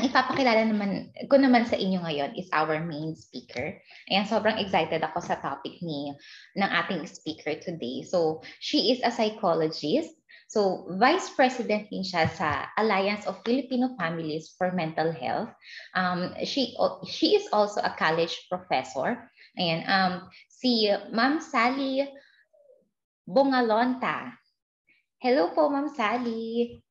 Ang ipapakilala naman ko naman sa inyo ngayon is our main speaker. Ayan, sobrang excited ako sa topic ng ating speaker today. So, she is a psychologist. So, Vice President din siya sa Alliance of Filipino Families for Mental Health. She is also a college professor. Ayan, si Ma'am Sally Bongalonta. Hello po, Ma'am Sally.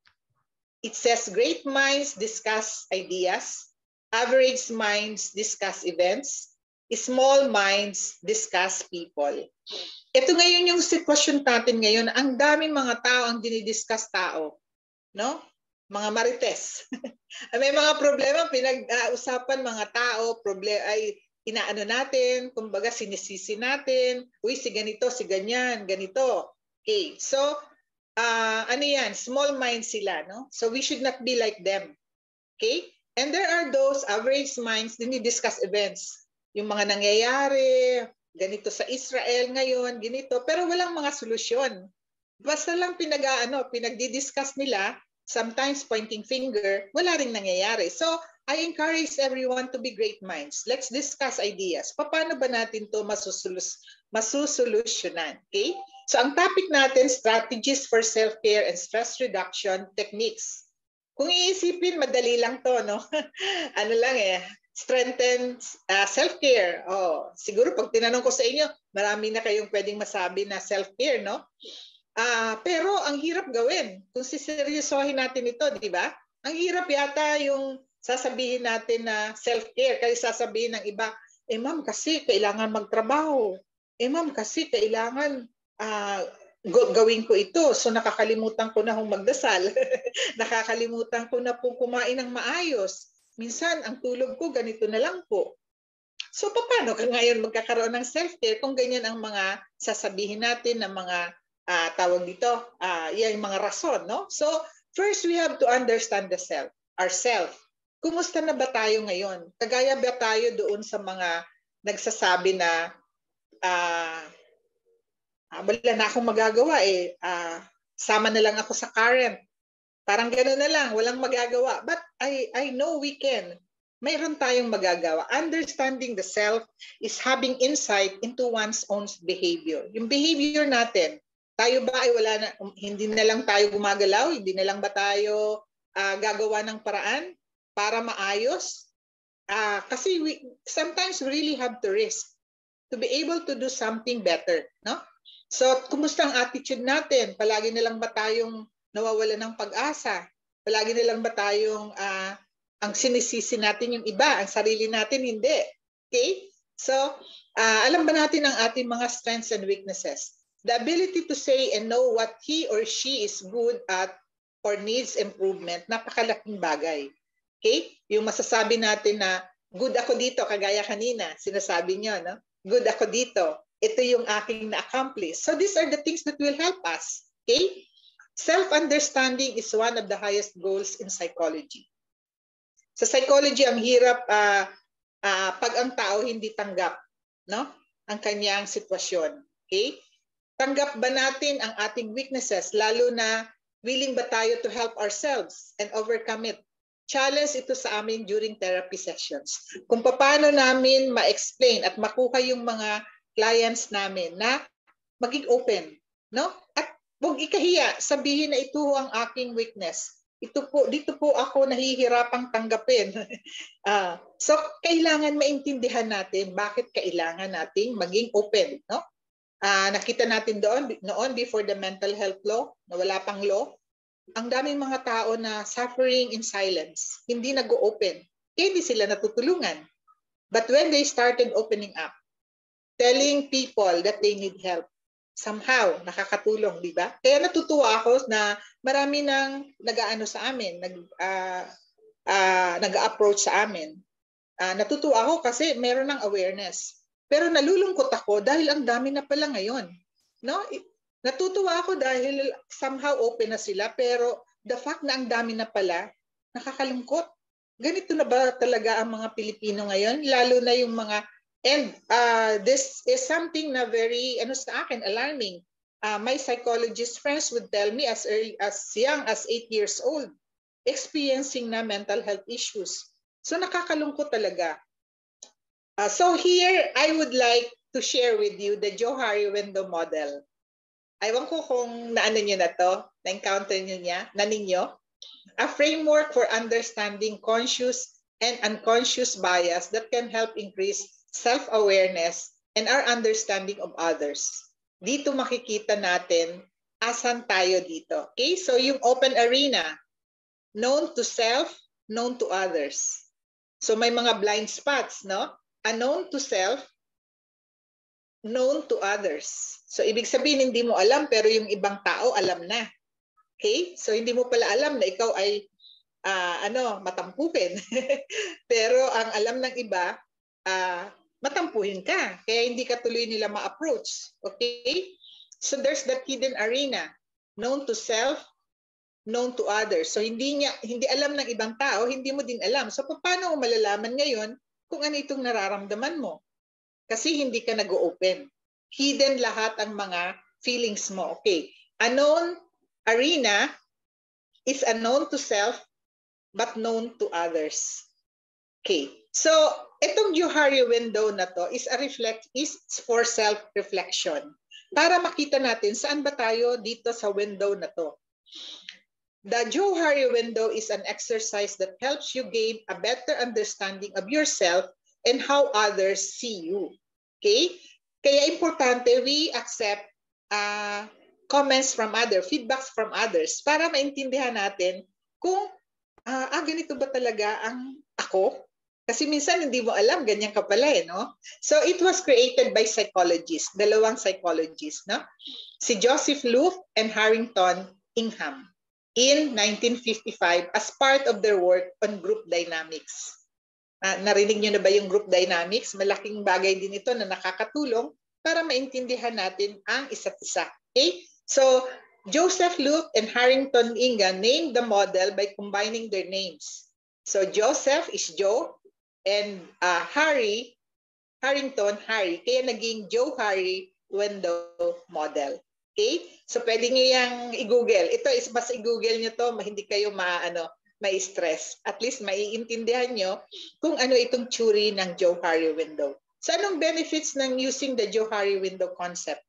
It says great minds discuss ideas, average minds discuss events, small minds discuss people. Ito ngayon yung sitwasyon natin ngayon. Ang daming mga tao ang dinidiscuss tao, no? Mga marites. May mga problema pinag-uusapan mga tao, ay inaano natin, kumbaga sinisisi natin, uy si ganito, si ganyan, ganito. Okay, so ano yan, small minds sila, no? So we should not be like them. Okay? And there are those average minds din discuss events. Yung mga nangyayari, ganito sa Israel ngayon, ganito, pero walang mga solusyon. Basta lang pinagdi-discuss nila, sometimes pointing finger, wala ring nangyayari. So I encourage everyone to be great minds. Let's discuss ideas. Paano ba natin to masusolusyonan? Okay? So ang topic natin, strategies for self-care and stress reduction techniques. Kung iisipin, madali lang to, no? Ano lang strengthen self-care. Oh, siguro pag tinanong ko sa inyo, marami na kayong pwedeng masabi na self-care, no? Pero ang hirap gawin. Kung siseryosohin natin ito, di ba? Ang hirap yata yung sasabihin natin na self-care. Kaya sasabihin ng iba, ma'am, kasi kailangan magtrabaho. Ma'am, kasi kailangan gawin ko ito. So nakakalimutan ko na hong magdasal. Nakakalimutan ko na po kumain ng maayos. Minsan, ang tulog ko ganito na lang po. So paano ka ngayon magkakaroon ng self-care kung ganyan ang mga sasabihin natin ng mga tawag dito, yan yung mga rason, no? So first we have to understand ourself. Kumusta na ba tayo ngayon? Kagaya ba tayo doon sa mga nagsasabi na wala na akong magagawa sama na lang ako sa current. Parang gano'n na lang, walang magagawa. But I know we can. Mayroon tayong magagawa. Understanding the self is having insight into one's own behavior. Yung behavior natin, tayo ba ay wala na, hindi na lang tayo gumagalaw, hindi na lang ba tayo gagawa ng paraan para maayos? Kasi sometimes we really have to risk to be able to do something better, no? So, kumusta ang attitude natin? Palagi na lang ba tayong nawawala ng pag-asa? Palagi na lang ba tayong ang sinisisi natin yung iba, ang sarili natin hindi? Okay? So, alam ba natin ang ating mga strengths and weaknesses? The ability to say and know what he or she is good at or needs improvement, napakalaking bagay. Okay? Yung masasabi natin na good ako dito, kagaya kanina, sinasabi nyo, no? Good ako dito. Ito yung aking na-accomplish. So these are the things that will help us. Okay? Self-understanding is one of the highest goals in psychology. Sa psychology, ang hirap pag ang tao hindi tanggap, no? Ang kanyang sitwasyon. Okay? Tanggap ba natin ang ating weaknesses, lalo na willing ba tayo to help ourselves and overcome it? Challenge ito sa amin during therapy sessions. Kung paano namin ma-explain at makuha yung mga clients namin na maging open, no? At huwag ikahiya, sabihin na ito ang aking weakness. Dito po ako nahihirapang tanggapin. So kailangan maintindihan natin bakit kailangan nating maging open, no? Nakita natin noon before the mental health law, na wala pang law, ang daming mga tao na suffering in silence, hindi nag-open. Kaya hindi sila natutulungan. But when they started opening up, telling people that they need help, somehow nakakatulong, di ba? Kaya natutuwa ako na marami nang nag-aano sa amin, nag-approach sa amin. Natutuwa ako kasi meron ng awareness. Pero nalulungkot ako dahil ang dami na pala ngayon. No? Natutuwa ako dahil somehow open na sila, pero the fact na ang dami na pala, nakakalungkot. Ganito na ba talaga ang mga Pilipino ngayon? Lalo na yung mga, and this is something na very, sa akin, alarming. My psychologist friends would tell me as young as 8 years old, experiencing na mental health issues. So nakakalungkot talaga. So here, I would like to share with you the Johari window model. Aywan ko kung naano nyo na to, na-encounter nyo na ninyo. A framework for understanding conscious and unconscious bias that can help increase self-awareness and our understanding of others. Dito makikita natin asan tayo dito. Okay? So yung open arena, known to self, known to others. So may mga blind spots, no? Unknown to self, known to others. So ibig sabihin hindi mo alam pero yung ibang tao alam na. Okay? So hindi mo pala alam na ikaw ay matampuhin. Pero ang alam ng iba, matampuhin ka. Kaya hindi ka tuloy nila ma-approach. Okay? So there's that hidden arena, known to self, known to others. So hindi alam ng ibang tao, hindi mo din alam. So paano mo malalaman ngayon kung ano itong nararamdaman mo? Kasi hindi ka nag-open. Hidden lahat ang mga feelings mo. Okay. Unknown arena is unknown to self but known to others. Okay. So, itong Johari window na to is for self-reflection. Para makita natin saan ba tayo dito sa window na to. The Johari window is an exercise that helps you gain a better understanding of yourself and how others see you. Okay? Kaya importante we accept comments from others, feedbacks from others para maintindihan natin kung ganito ba talaga ang ako? Kasi minsan hindi mo alam, ganyan ka pala no? So it was created by psychologists, dalawang psychologists, no? Si Joseph Luft and Harrington Ingham in 1955 as part of their work on group dynamics. Narinig nyo na ba yung group dynamics? Malaking bagay din ito na nakakatulong para maintindihan natin ang isa't isa. Okay? So, Joseph Luft and Harrington Ingham named the model by combining their names. So, Joseph is Joe and Harrington, Harry. Kaya naging Johari window model. Okay? So, pwede nyo yung i-google. Ito is mas i-google nyo to, hindi kayo may stress. At least maiintindihan nyo kung ano itong theory ng Johari window. So anong benefits ng using the Johari window concept?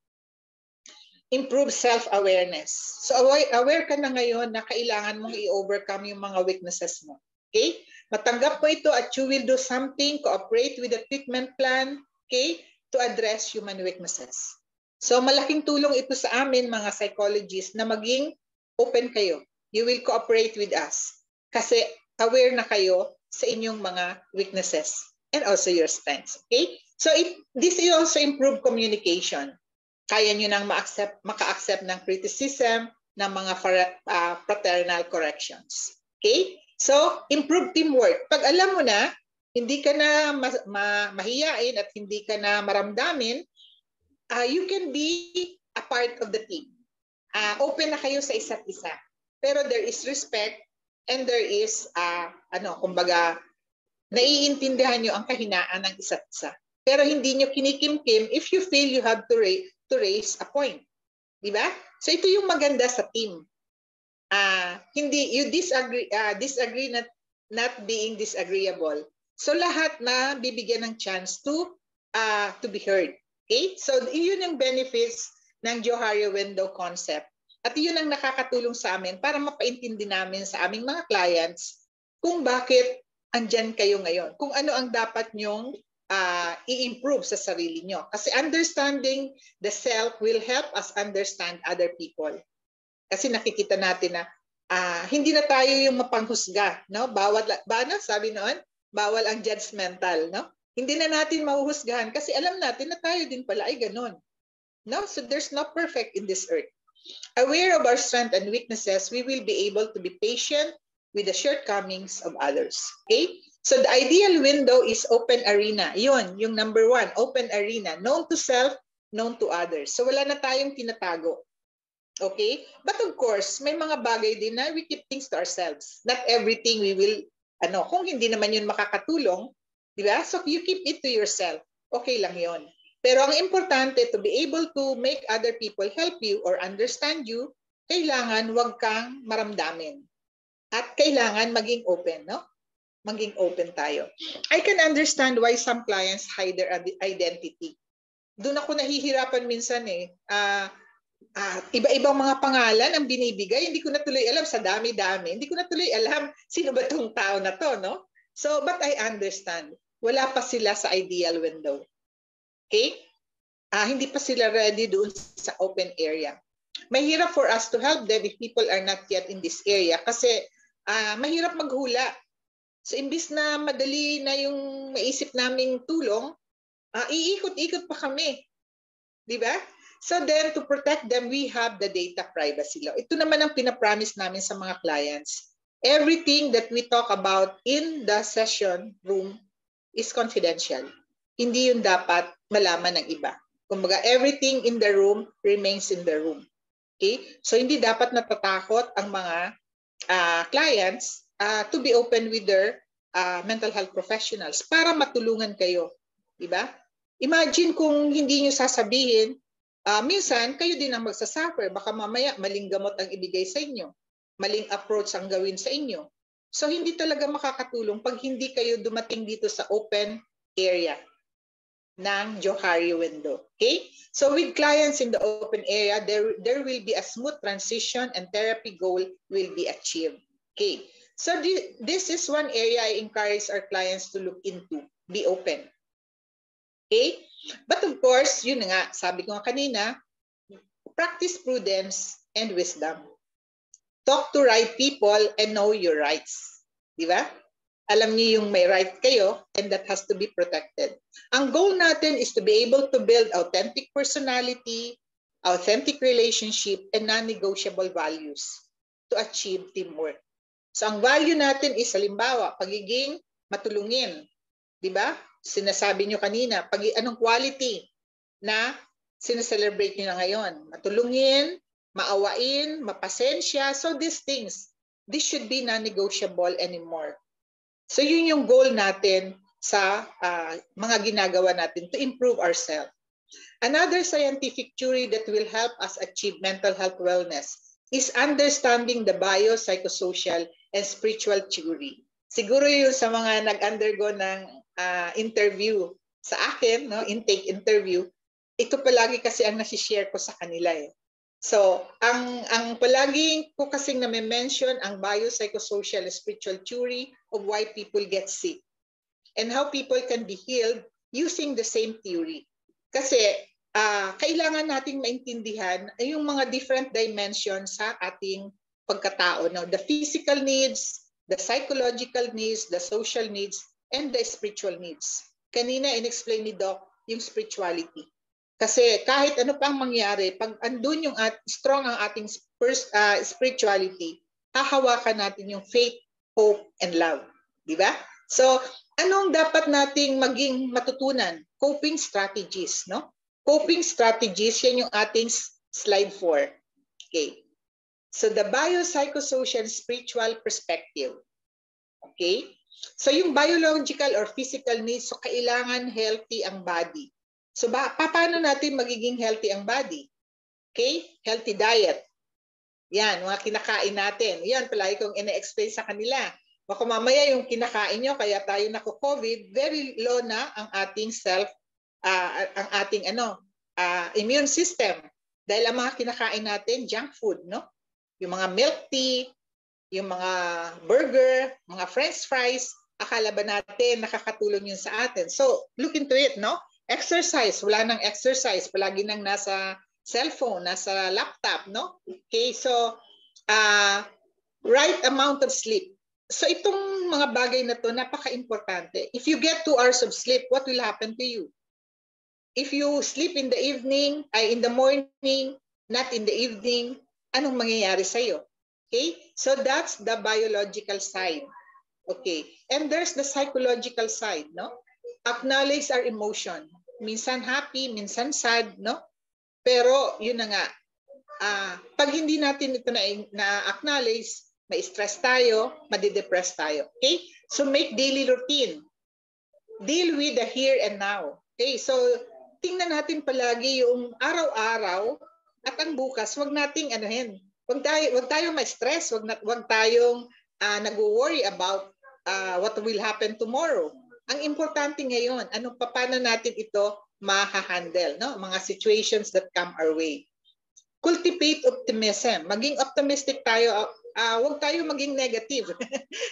Improve self-awareness. So aware ka na ngayon na kailangan mong i-overcome yung mga weaknesses mo. Okay? Matanggap mo ito at you will do something, cooperate with the treatment plan, okay, to address human weaknesses. So malaking tulong ito sa amin mga psychologists na maging open kayo. You will cooperate with us. Kasi aware na kayo sa inyong mga weaknesses and also your strengths. Okay? So this is also improved communication. Kaya nyo nang maka-accept ng criticism, ng mga fraternal corrections. Okay? So, improve teamwork. Pag alam mo na, hindi ka na mahiyain at hindi ka na maramdamin, you can be a part of the team. Open na kayo sa isa't isa. Pero there is respect and there is, kumbaga, naiintindihan nyo ang kahinaan ng isa't isa. Pero hindi nyo kinikimkim if you feel you have to raise a point. Diba? So ito yung maganda sa team. Hindi, you disagree not being disagreeable. So lahat na bibigyan ng chance to be heard. Okay? So yun yung benefits ng Johari window concept. At yun ang nakakatulong sa amin para mapaintindi namin sa aming mga clients kung bakit andyan kayo ngayon. Kung ano ang dapat nyong i-improve sa sarili nyo. Kasi understanding the self will help us understand other people. Kasi nakikita natin na hindi na tayo yung mapanghusga. No? Sabi noon, bawal ang judgmental. No? Hindi na natin mahuhusgahan kasi alam natin na tayo din pala ay ganun. No? So there's no perfect in this earth. Aware of our strengths and weaknesses, we will be able to be patient with the shortcomings of others. Okay? So the ideal window is open arena. Yun, yung number 1, open arena. Known to self, known to others. So wala na tayong tinatago. Okay? But of course, may mga bagay din na we keep things to ourselves. Not everything we will, kung hindi naman yun makakatulong, di ba? So you keep it to yourself. Okay lang yun. Pero ang importante, to be able to make other people help you or understand you, kailangan wag kang maramdamin. At kailangan maging open, no? Maging open tayo. I can understand why some clients hide their identity. Doon ako nahihirapan minsan eh. Iba-ibang mga pangalan ang binibigay. Hindi ko na tuloy alam sa dami-dami. Hindi ko na tuloy alam sino ba tong tao na to, no? So, but I understand. Wala pa sila sa ideal window. Okay? Hindi pa sila ready doon sa open area. Mahirap for us to help them if people are not yet in this area kasi mahirap maghula. So, imbis na madali na yung maisip naming tulong, iikot-ikot pa kami. Di ba? So then, to protect them, we have the data privacy law. Ito naman ang pinapromise namin sa mga clients. Everything that we talk about in the session room is confidential. Hindi yun dapat malaman ng iba. Kumbaga, everything in the room remains in the room. Okay? So, hindi dapat natatakot ang mga clients to be open with their mental health professionals para matulungan kayo. Diba? Imagine kung hindi nyo sasabihin, minsan kayo din ang magsasuffer. Baka mamaya maling gamot ang ibigay sa inyo. Maling approach ang gawin sa inyo. So hindi talaga makakatulong pag hindi kayo dumating dito sa open area ng Johari window. Okay? So with clients in the open area, there will be a smooth transition and therapy goal will be achieved. Okay? So this is one area I encourage our clients to look into. Be open. Okay? But of course, yun nga, sabi ko nga kanina, practice prudence and wisdom. Talk to right people and know your rights. Di ba? Alam niyo yung may right kayo and that has to be protected. Ang goal natin is to be able to build authentic personality, authentic relationship, and non-negotiable values to achieve teamwork. So ang value natin is halimbawa, pagiging matulungin. Di ba? Sinasabi nyo kanina, anong quality na sineselebrate nyo na ngayon? Matulungin, maawain, mapasensya. So these things, this should be non-negotiable anymore. So yun yung goal natin sa mga ginagawa natin to improve ourselves. Another scientific theory that will help us achieve mental health wellness is understanding the biopsychosocial and spiritual theory. Siguro yun sa mga nag-undergo ng interview sa akin, no, intake interview, ito palagi kasi ang nasi-share ko sa kanila eh. So, ang palagi ko kasing na-mention ang biopsychosocial spiritual theory of why people get sick and how people can be healed using the same theory. Kasi kailangan nating maintindihan yung mga different dimensions sa ating pagkatao. No? The physical needs, the psychological needs, the social needs, and the spiritual needs. Kanina, in-explain ni Doc yung spirituality. Kasi kahit ano pang mangyari, pag andun yung strong ang ating spirituality, hahawakan natin yung faith, hope, and love. Di ba? So, anong dapat nating maging matutunan? Coping strategies, no? Coping strategies, yan yung ating slide 4. Okay. So, the biopsychosocial spiritual perspective. Okay? So yung biological or physical needs, so kailangan healthy ang body. So paano natin magiging healthy ang body? Okay? Healthy diet. Yan, mga kinakain natin. Yan, palagi kong ina-explain sa kanila. Baka mamaya yung kinakain nyo, kaya tayo nako-COVID, very low na ang ating ang ating immune system. Dahil ang mga kinakain natin, junk food, no? Yung mga milk tea, yung mga burger, mga french fries, akala ba natin nakakatulong yun sa atin? So, look into it, no? Exercise, wala nang exercise, palagi nang nasa cellphone, nasa laptop, no? Okay, so, right amount of sleep. So, itong mga bagay na to, napaka-importante. If you get 2 hours of sleep, what will happen to you? If you sleep in the evening, in the morning, not in the evening, anong mangyayari sa'yo? Okay, so that's the biological side. Okay, and there's the psychological side, no? Acknowledge our emotion. Minsan happy, minsan sad, no? Pero yun na nga, pag hindi natin ito na-acknowledge, ma-stress tayo, madidepress tayo. Okay, so make daily routine. Deal with the here and now. Okay, so tingnan natin palagi yung araw-araw at ang bukas, wag nating anuhin. Wag tayong ma-stress, wag tayong nag-worry about what will happen tomorrow. Ang importante ngayon, paano natin ito ma-handle, no? Mga situations that come our way. Cultivate optimism. Maging optimistic tayo. Huwag tayo maging negative.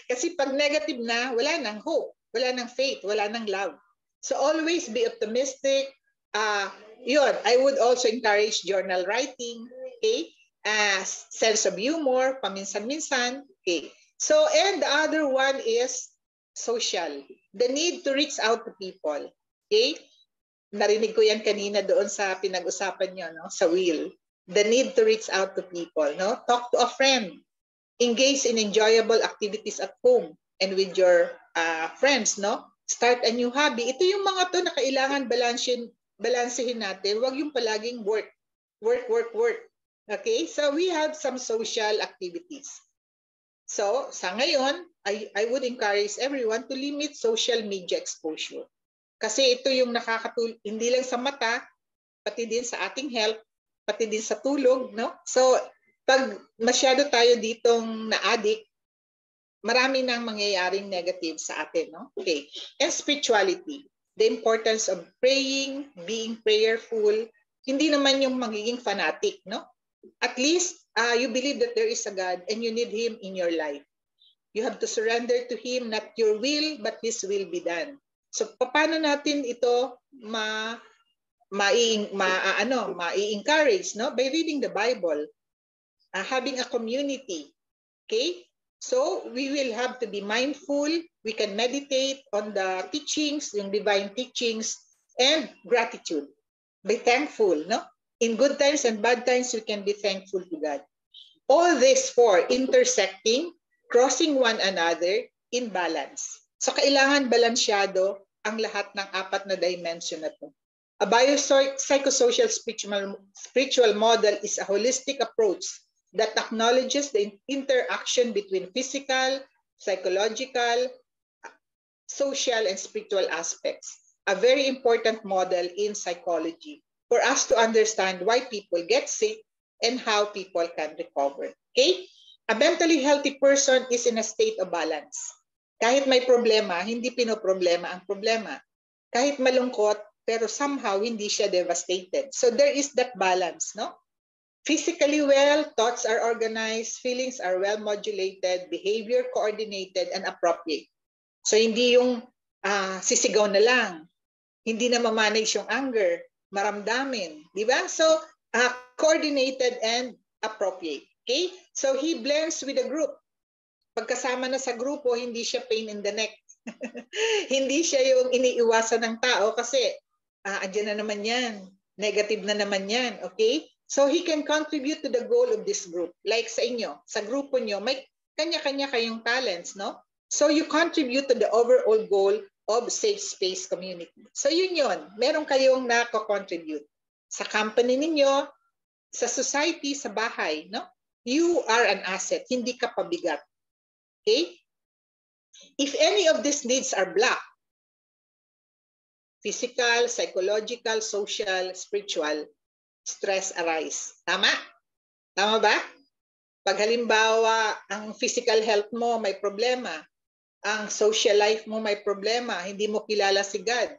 Kasi pag negative na, wala nang hope, wala nang faith, wala nang love. So always be optimistic. Yun, I would also encourage journal writing, okay? Sense of humor, paminsan-minsan, okay? So, and the other one is social. The need to reach out to people, okay? Narinig ko yan kanina doon sa pinag-usapan nyo, no? Sa will. The need to reach out to people, no? Talk to a friend. Engage in enjoyable activities at home and with your friends, no? Start a new hobby. Ito yung mga to na kailangan balansehin natin. Huwag yung palaging work. Okay? So we have some social activities. So sa ngayon, I would encourage everyone to limit social media exposure. Kasi ito yung nakakatulong, hindi lang sa mata, pati din sa ating health, pati din sa tulog, no? So pag masyado tayo ditong na-addict, marami nang mangyayaring negative sa atin, no? Okay. And spirituality, the importance of praying, being prayerful, hindi naman yung magiging fanatic, no? At least you believe that there is a God and you need Him in your life. You have to surrender to Him, not your will, but His will be done. So paano natin ito ma-encourage, no? By reading the Bible, having a community, okay? So we will have to be mindful. We can meditate on the teachings, yung divine teachings, and gratitude. Be thankful, no? In good times and bad times, you can be thankful to God. All this for intersecting, crossing one another in balance. So kailangan balansyado ang lahat ng apat na dimension na to. A biopsychosocial spiritual model is a holistic approach that acknowledges the interaction between physical, psychological, social, and spiritual aspects. A very important model in psychology for us to understand why people get sick and how people can recover. Okay? A mentally healthy person is in a state of balance. Kahit may problema, hindi pinoproblema ang problema. Kahit malungkot, pero somehow hindi siya devastated. So there is that balance, no? Physically well, thoughts are organized, feelings are well modulated, behavior coordinated and appropriate. So hindi yung sisigaw na lang, hindi na ma-manage yung anger, maramdamin, di ba? So coordinated and appropriate. Okay? So he blends with the group. Pagkasama na sa grupo, hindi siya pain in the neck. Hindi siya yung iniiwasan ng tao kasi andyan na naman yan, negative na naman yan, okay? So he can contribute to the goal of this group. Like sa inyo, sa grupo nyo, may kanya-kanya kayong talents, no? So you contribute to the overall goal of safe space community. So yun, meron kayong nako-contribute. Sa company ninyo, sa society, sa bahay, no? You are an asset, hindi ka pabigat. Okay? If any of these needs are blocked, physical, psychological, social, spiritual, stress arise. Tama? Tama ba? Pag halimbawa, ang physical health mo may problema, ang social life mo may problema, hindi mo kilala si God,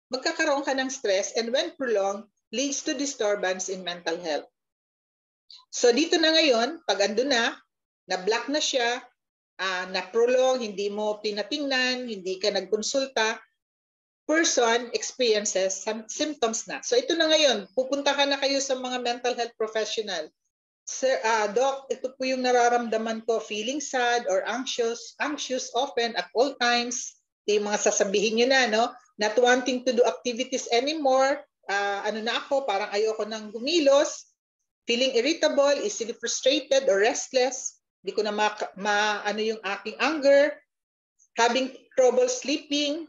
magkakaroon ka ng stress and when prolonged, leads to disturbance in mental health. So dito na ngayon, pag ando na-block na siya, na-prolong, hindi mo pinatingnan, hindi ka nagkonsulta, person experiences some symptoms na. So ito na ngayon, pupunta ka na kayo sa mga mental health professional. Sir, Doc, ito po yung nararamdaman ko, feeling sad or anxious often at all times. Ito yung mga sasabihin nyo na, no? Not wanting to do activities anymore. Ano na ako, parang ayoko nang gumilos. Feeling irritable, easily frustrated or restless. Hindi ko na ano yung aking anger. Having trouble sleeping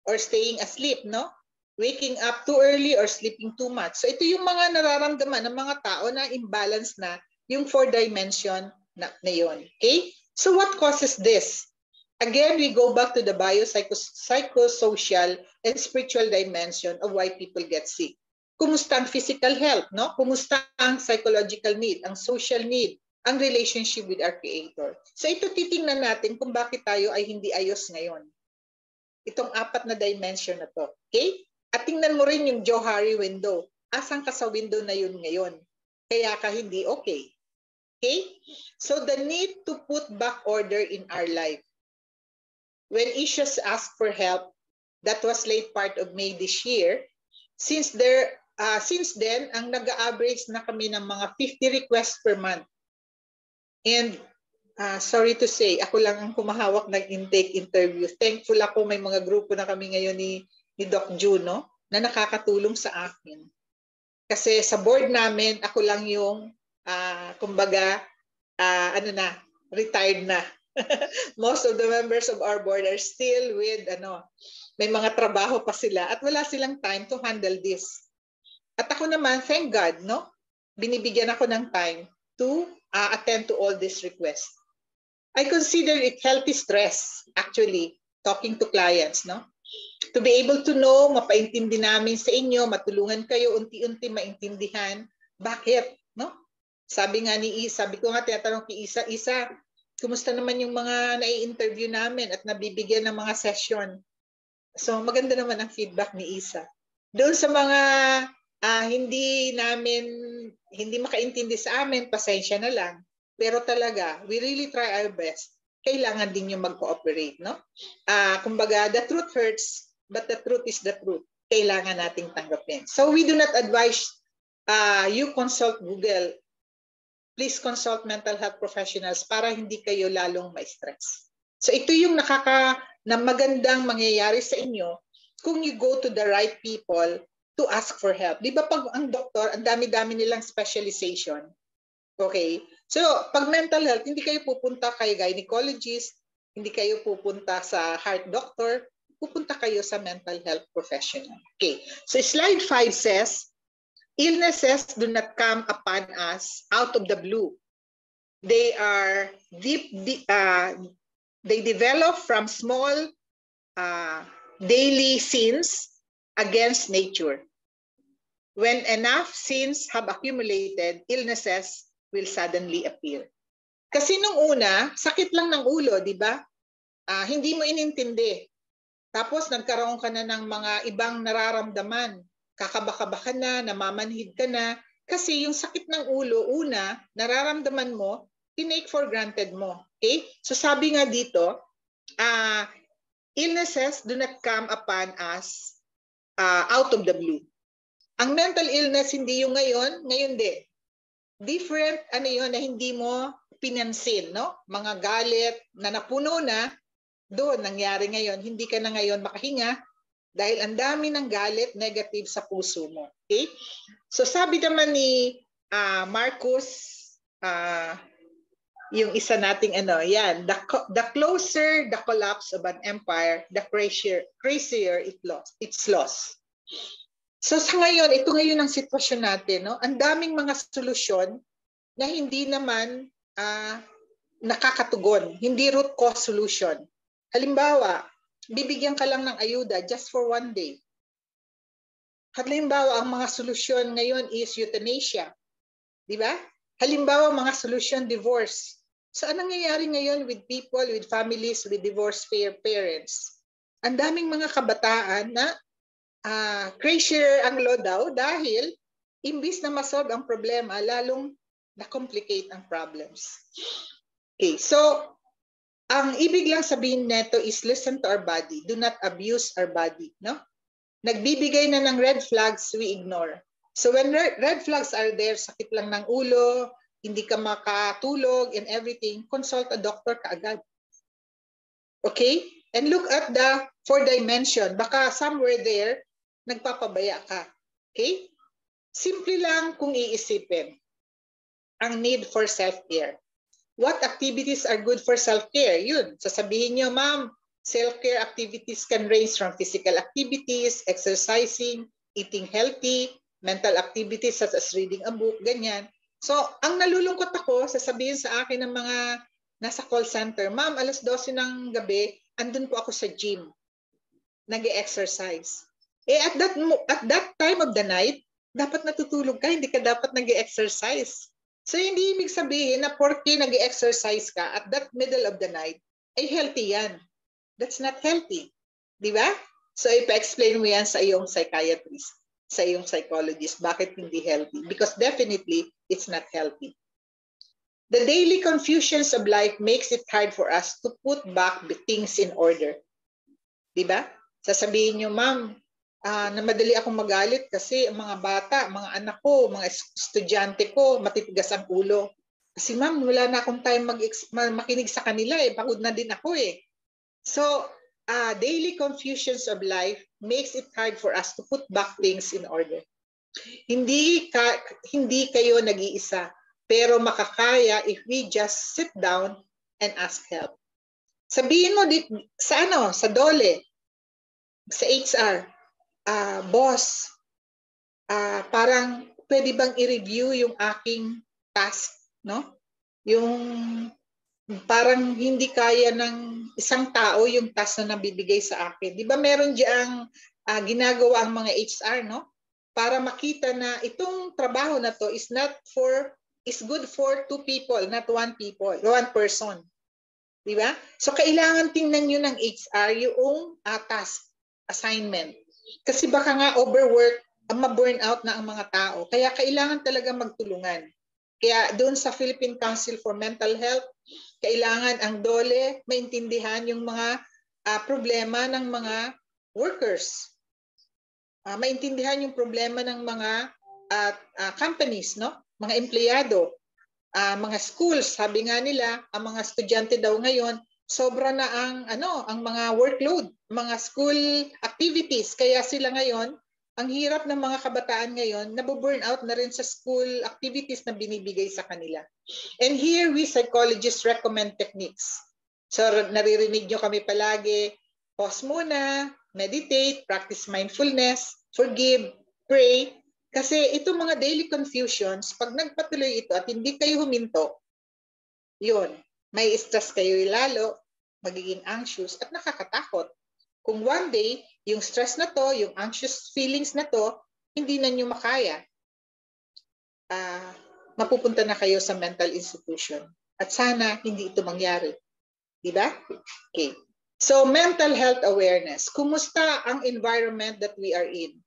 or staying asleep, no? Waking up too early or sleeping too much. So ito yung mga nararamdaman ng mga tao na imbalance na yung 4 dimension na yun. Okay? So what causes this? Again, we go back to the biopsychosocial and spiritual dimension of why people get sick. Kumusta ang physical health, no? Kumusta ang psychological need, ang social need, ang relationship with our Creator. So ito titingnan natin kung bakit tayo ay hindi ayos ngayon. Itong 4 na dimension na to. Okay? At tingnan mo rin yung Johari window. Asan ka sa window na yun ngayon? Kaya ka hindi okay. Okay? So the need to put back order in our life. When Issues asked for help, that was late part of May this year. Since then, ang nag-average na kami ng mga 50 requests per month. And sorry to say, ako lang ang kumahawak ng intake interview. Thankful ako may mga grupo na kami ngayon ni Doc Juno na nakakatulong sa akin. Kasi sa board namin, ako lang yung, kumbaga, retired na. Most of the members of our board are still with, may mga trabaho pa sila at wala silang time to handle this. At ako naman, thank God, no? Binibigyan ako ng time to attend to all these requests. I consider it healthy stress, actually, talking to clients, no? To be able to know, mapaintindi namin sa inyo, matulungan kayo, unti-unti maintindihan. Bakit, no? Sabi ko nga, tinatanong kay Isa, kumusta naman yung mga nai-interview namin at nabibigyan ng mga session? So, maganda naman ang feedback ni Isa. Doon sa mga hindi makaintindi sa amin, pasensya na lang. Pero talaga, we really try our best. Kailangan din yung mag-cooperate, no? Kumbaga, the truth hurts, but the truth is the truth. Kailangan nating tanggapin. So we do not advise you consult Google. Please consult mental health professionals para hindi kayo lalong ma-stress. So ito yung na magandang mangyayari sa inyo kung you go to the right people to ask for help. Di ba pag ang doktor, ang dami-dami nilang specialization. Okay? So, pag mental health, hindi kayo pupunta kay gynecologist, hindi kayo pupunta sa heart doctor, pupunta kayo sa mental health professional. Okay. So, slide 5 says, illnesses do not come upon us out of the blue. They are they develop from small daily sins against nature. When enough sins have accumulated, illnesses will suddenly appear. Kasi nung una, sakit lang ng ulo, di ba? Hindi mo inintindi. Tapos nagkaroon ka na ng mga ibang nararamdaman. Kakabaka ka na, namamanhid ka na. Kasi yung sakit ng ulo, una, nararamdaman mo, tinake for granted mo. Okay? So sabi nga dito, illnesses do not come upon us out of the blue. Ang mental illness, hindi yung ngayon di. Different, yun, na hindi mo pinansin, no? Mga galit na napuno na, doon nangyari ngayon, hindi ka na ngayon makahinga dahil ang dami ng galit, negative sa puso mo. Okay? So sabi naman ni Marcus, yung isa nating the closer the collapse of an empire, the crazier it's lost. So sa ngayon, ito ngayon ang sitwasyon natin, no? Ang daming mga solusyon na hindi naman nakakatugon, hindi root cause solution. Halimbawa, bibigyan ka lang ng ayuda just for one day. Halimbawa, ang mga solusyon ngayon is euthanasia. Di ba? Halimbawa, mga solusyon divorce. So anong nangyayari ngayon with people, with families, with divorced parents? Ang daming mga kabataan na crazier ang law daw dahil imbis na masolve ang problema, lalong na-complicate ang problems. Okay, so ang ibig lang sabihin neto is listen to our body. Do not abuse our body. No? Nagbibigay na ng red flags, we ignore. So when red flags are there, sakit lang ng ulo, hindi ka makatulog and everything, consult a doctor kaagad. Okay? And look at the 4 dimension. Baka somewhere there, nagpapabaya ka. Okay? Simple lang kung iisipin. Ang need for self-care. What activities are good for self-care? Yun. Sasabihin nyo, ma'am, self-care activities can range from physical activities, exercising, eating healthy, mental activities such as reading a book, ganyan. So, ang nalulungkot ako, sasabihin sa akin ng mga nasa call center, ma'am, alas 12 ng gabi, andun po ako sa gym. Nag-exercise. At that time of the night, dapat natutulog ka, hindi ka dapat nag-exercise. So hindi ibig sabihin na porque nag-exercise ka at that middle of the night, ay healthy yan. That's not healthy. Di ba? So ipa-explain mo yan sa iyong psychiatrist, sa iyong psychologist, bakit hindi healthy? Because definitely, it's not healthy. The daily confusions of life makes it hard for us to put back the things in order. Di ba? Sasabihin nyo, ma'am, na madali akong magalit kasi ang mga bata, mga anak ko, mga estudyante ko, matitigas ang ulo. Kasi ma'am, wala na akong time makinig sa kanila eh. Pagod na din ako eh. So, daily confusions of life makes it hard for us to put back things in order. Hindi kayo nag-iisa, pero makakaya if we just sit down and ask help. Sabihin mo sa DOLE, sa HR, boss, parang pwede bang i-review yung aking task, no? Yung parang hindi kaya ng isang tao yung task na nabibigay sa akin. Di ba meron diyang ginagawa ang mga HR, no? Para makita na itong trabaho na to is good for 2 people, not 1 person. Di ba? So kailangan tingnan nyo ng HR yung task assignment. Kasi baka nga overwork, ma-burnout na ang mga tao. Kaya kailangan talaga magtulungan. Kaya doon sa Philippine Council for Mental Health, kailangan ang DOLE maintindihan yung mga problema ng mga workers. Maintindihan yung problema ng mga companies, no? Mga empleyado, mga schools, sabi nga nila, ang mga estudyante daw ngayon, sobra na ang mga workload, mga school activities. Kaya sila ngayon, ang hirap ng mga kabataan ngayon, nabu-burn out na rin sa school activities na binibigay sa kanila. And here we psychologists recommend techniques. So naririnig nyo kami palagi, pause muna, meditate, practice mindfulness, forgive, pray. Kasi itong mga daily confusions, pag nagpatuloy ito at hindi kayo huminto, yun, may stress kayo lalo, magiging anxious at nakakatakot. Kung one day, yung stress na to, yung anxious feelings na to, hindi na nyo makaya, mapupunta na kayo sa mental institution. At sana hindi ito mangyari. Diba? Okay. So, mental health awareness. Kumusta ang environment that we are in?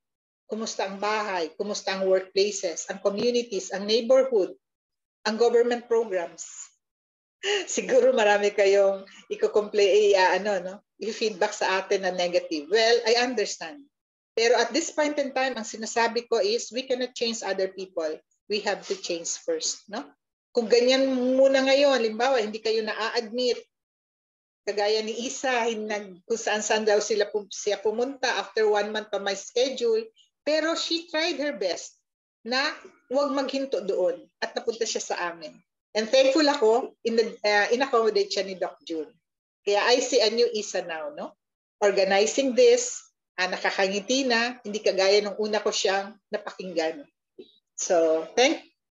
Kumusta ang bahay? Kumusta ang workplaces? Ang communities? Ang neighborhood? Ang government programs? Siguro marami kayong i-feedback sa atin na negative. Well, I understand. Pero at this point in time, ang sinasabi ko is we cannot change other people. We have to change first. No? Kung ganyan muna ngayon, limbawa, hindi kayo na-admit, kagaya ni Isa, kung saan-saan daw siya pumunta after 1 month pa may schedule, pero she tried her best na huwag maghinto doon at napunta siya sa amin. And thankful ako, in-accommodate siya ni Doc June. Kaya I see a new Isa now, no? Organizing this, nakakangiti na, hindi kagaya nung una ko siyang napakinggan. So,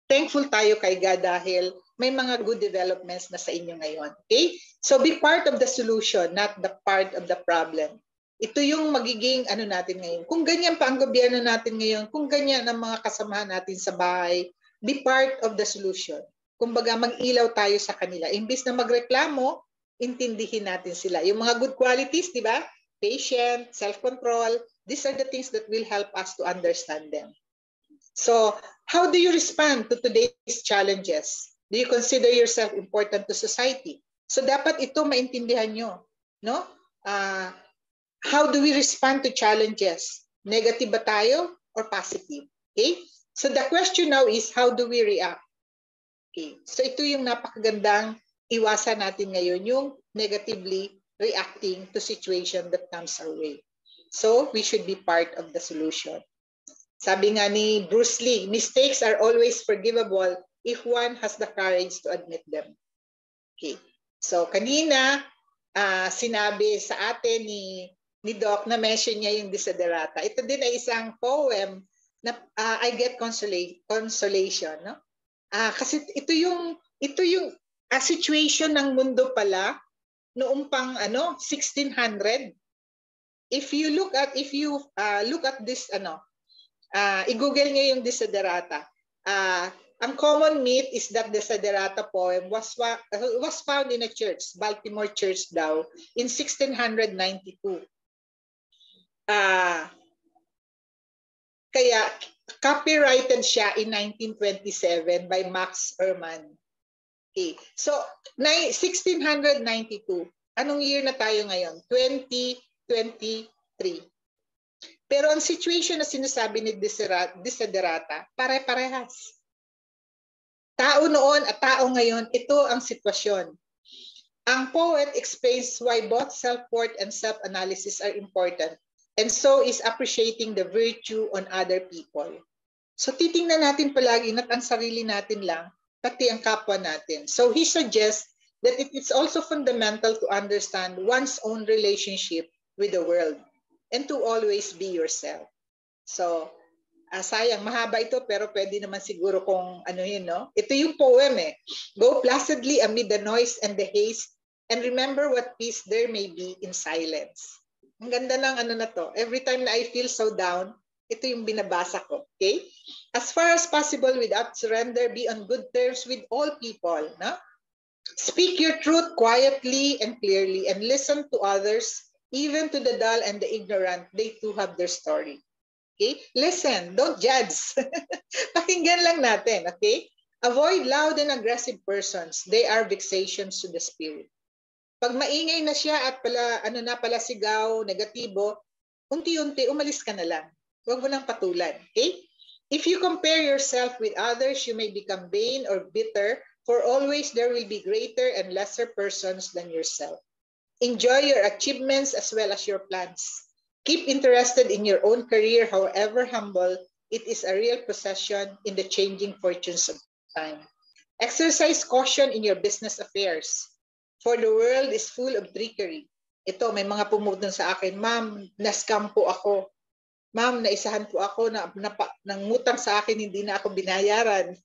thankful tayo kay God dahil may mga good developments na sa inyo ngayon. Okay? So, be part of the solution, not the part of the problem. Ito yung magiging natin ngayon. Kung ganyan pa ang gobyerno natin ngayon, kung ganyan ang mga kasamahan natin sa bahay, be part of the solution. Kumbaga, mag-ilaw tayo sa kanila. Imbis na magreklamo, intindihin natin sila. Yung mga good qualities, di ba? Patient, self-control, these are the things that will help us to understand them. So, how do you respond to today's challenges? Do you consider yourself important to society? So, dapat ito maintindihan nyo. No? How do we respond to challenges? Negative ba tayo or positive? Okay? So, the question now is, how do we react? Okay. So ito yung napakagandang iwasan natin ngayon, yung negatively reacting to situation that comes our way. So we should be part of the solution. Sabi nga ni Bruce Lee, mistakes are always forgivable if one has the courage to admit them. Okay. So kanina, sinabi sa atin ni Doc na mention niya yung Desiderata. Ito din ay isang poem na I get consolation, no? Kasi ito yung situation ng mundo pala noong pang 1600. If you look at this i-google niyo yung Desiderata. Ang common myth is that the Desiderata poem was found in a church, Baltimore Church daw, in 1692. Kaya copyrighted siya in 1927 by Max Ehrmann. Okay. So, 1692. Anong year na tayo ngayon? 2023. Pero ang situation na sinasabi ni Desiderata, pare-parehas. Tao noon at tao ngayon, ito ang sitwasyon. Ang poet explains why both self-worth and self-analysis are important, and so is appreciating the virtue on other people. So titingnan natin palagi na ang sarili natin lang, pati ang kapwa natin. So he suggests that it is also fundamental to understand one's own relationship with the world and to always be yourself. So, sayang, mahaba ito pero pwede naman siguro kung ano yun, no? Ito yung poem eh. Go placidly amid the noise and the haste and remember what peace there may be in silence. Ang ganda ng ano na to. Every time na I feel so down, ito yung binabasa ko. Okay? As far as possible without surrender, be on good terms with all people. No? Speak your truth quietly and clearly and listen to others, even to the dull and the ignorant. They too have their story. Okay? Listen, don't judge. Pakinggan lang natin, okay? Avoid loud and aggressive persons. They are vexations to the spirit. Pag maingay na siya at pala sigaw, negatibo, unti-unti, umalis ka na lang. Huwag mo nang patulan, okay? If you compare yourself with others, you may become vain or bitter, for always there will be greater and lesser persons than yourself. Enjoy your achievements as well as your plans. Keep interested in your own career, however humble, it is a real possession in the changing fortunes of time. Exercise caution in your business affairs, for the world is full of trickery. Ito, may mga pumupunta sa akin, ma'am, na-scam po ako. Ma'am, naisahan po ako, nangutang sa akin, hindi na ako binayaran.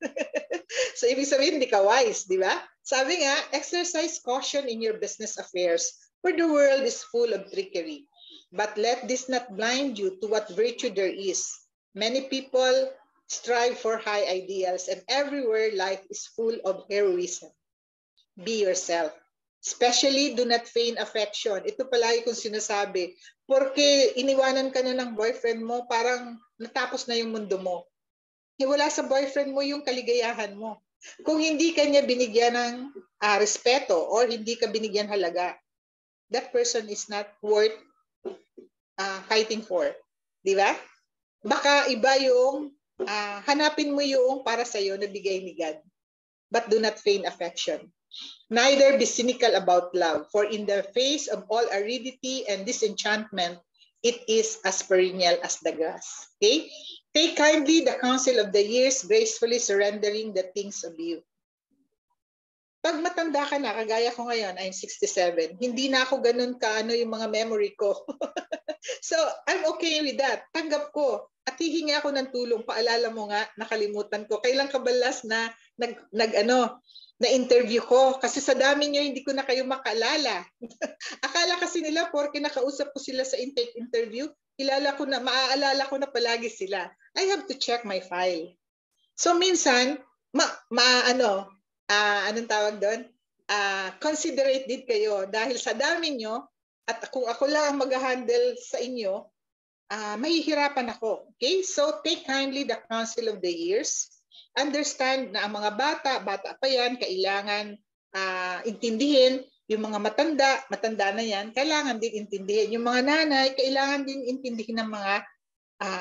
So, ibig sabihin, hindi ka wise, di ba? Sabi nga, exercise caution in your business affairs, for the world is full of trickery. But let this not blind you to what virtue there is. Many people strive for high ideals, and everywhere life is full of heroism. Be yourself. Especially, do not feign affection. Ito palagi kong sinasabi. Porque iniwanan ka na ng boyfriend mo, parang natapos na yung mundo mo. Wala sa boyfriend mo yung kaligayahan mo. Kung hindi ka niya binigyan ng respeto or hindi ka binigyan halaga, that person is not worth fighting for. Di ba? Baka iba yung hanapin mo yung para sa'yo na bigay ni God. But do not feign affection. Neither be cynical about love, for in the face of all aridity and disenchantment, it is as perennial as the grass. Okay? Take kindly the counsel of the years, gracefully surrendering the things of you. Pag matanda ka na, kagaya ko ngayon, I'm 67, hindi na ako ganun kaano yung mga memory ko. So, I'm okay with that. Tanggap ko. At hihingi ako ng tulong. Paalala mo nga, nakalimutan ko. Kailan ka ba last na na-interview ko? Kasi sa dami nyo, hindi ko na kayo makalala. Akala kasi nila, porke nakausap ko sila sa intake interview, maaalala ko na palagi sila. I have to check my file. So, minsan, anong tawag doon? Considerate din kayo dahil sa dami nyo at kung ako lang ang mag-handle sa inyo, mahihirapan ako. Okay? So, take kindly the counsel of the years. Understand na ang mga bata pa yan, kailangan intindihin. Yung mga matanda na yan, kailangan din intindihin. Yung mga nanay, kailangan din intindihin ng mga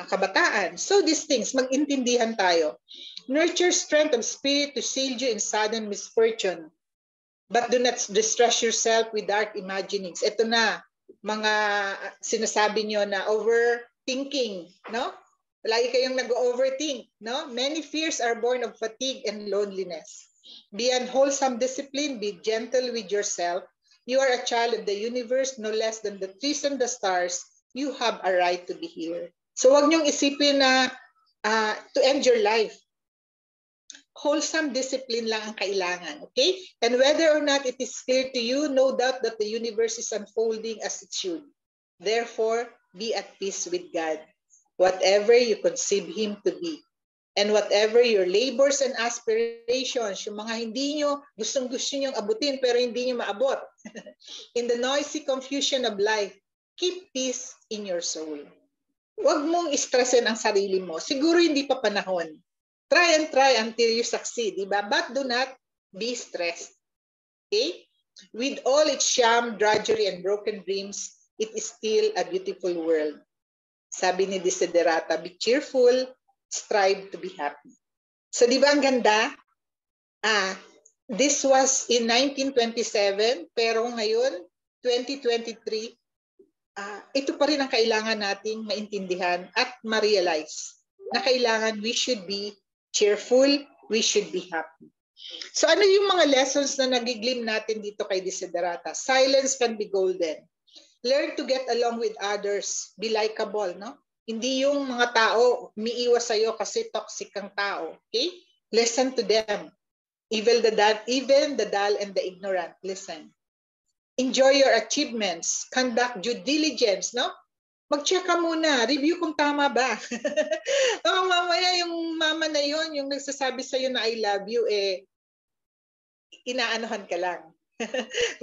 kabataan. So these things, mag-intindihan tayo. Nurture strength of spirit to shield you in sudden misfortune. But do not distress yourself with dark imaginings. Ito na, mga sinasabi nyo na overthinking, no? Lagi kayong nag-overthink, no? Many fears are born of fatigue and loneliness. Be unwholesome discipline, be gentle with yourself. You are a child of the universe, no less than the trees and the stars. You have a right to be here. So wag niyong isipin na to end your life. Wholesome discipline lang ang kailangan, okay? And whether or not it is clear to you, no doubt that the universe is unfolding as it should. Therefore, be at peace with God, whatever you conceive Him to be. And whatever your labors and aspirations, yung mga hindi nyo, gustong-gusto nyo abutin pero hindi nyo maabot. In the noisy confusion of life, keep peace in your soul. Huwag mong stressin ang sarili mo. Siguro hindi pa panahon. Try and try until you succeed, diba? But do not be stressed. Okay? With all its sham, drudgery, and broken dreams, it is still a beautiful world. Sabi ni Desiderata, be cheerful, strive to be happy. So di ba ang ganda? This was in 1927, pero ngayon, 2023, ito pa rin ang kailangan nating maintindihan at ma-realize na kailangan we should be cheerful, we should be happy. So ano yung mga lessons na nagiglim natin dito kay Desiderata? Silence can be golden. Learn to get along with others. Be likable, no? Hindi yung mga tao umiiwas sa'yo kasi toxic ang tao. Okay? Listen to them. Even the dull and the ignorant. Listen. Enjoy your achievements. Conduct due diligence, no? Mag-check ka muna. Review kung tama ba. Mamaya yung mama na yon, yung nagsasabi sa'yo na I love you, inaanohan ka lang.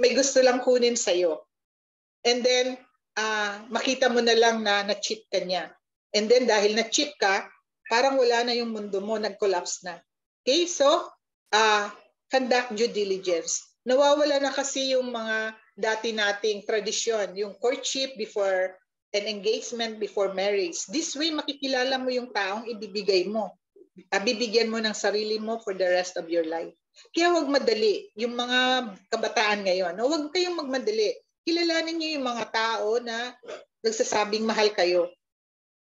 May gusto lang kunin sa'yo. And then, makita mo na lang na na-cheat ka niya. And then, dahil na-cheat ka, parang wala na yung mundo mo, nag-collapse na. Okay? So, conduct due diligence. Nawawala na kasi yung mga dati nating tradisyon, yung courtship before an engagement before marriage. This way, makikilala mo yung taong ibibigay mo. Bibigyan mo ng sarili mo for the rest of your life. Kaya huwag madali. Yung mga kabataan ngayon, huwag kayong magmadali. Kilalanin niyo yung mga tao na nagsasabing mahal kayo.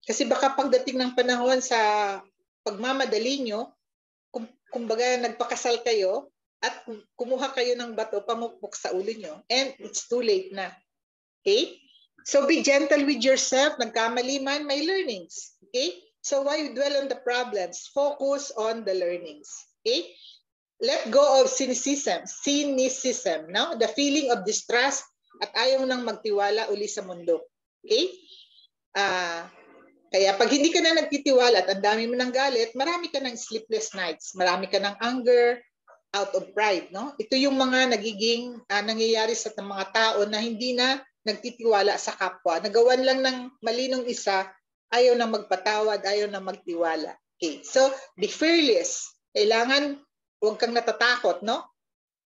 Kasi baka pagdating ng panahon sa pagmamadali nyo, kumbaga nagpakasal kayo at kumuha kayo ng bato, pamupok sa ulo nyo, and it's too late na. Okay? So be gentle with yourself. Nagkamali man, may learnings. Okay? So why you dwell on the problems? Focus on the learnings. Okay? Let go of cynicism, no? The feeling of distrust at ayaw nang magtiwala uli sa mundo. Okay? Kaya pag hindi ka na nagtitiwala at ang dami mo ng galit, marami ka ng sleepless nights, marami ka ng anger out of pride, no? Ito yung mga nagiging nangyayari sa mga tao na hindi na nagtitiwala sa kapwa. Nagawan lang ng mali nung isa, ayaw na magpatawad, ayaw na magtiwala. Okay. So, be fearless. Kailangan huwag kang natatakot, no?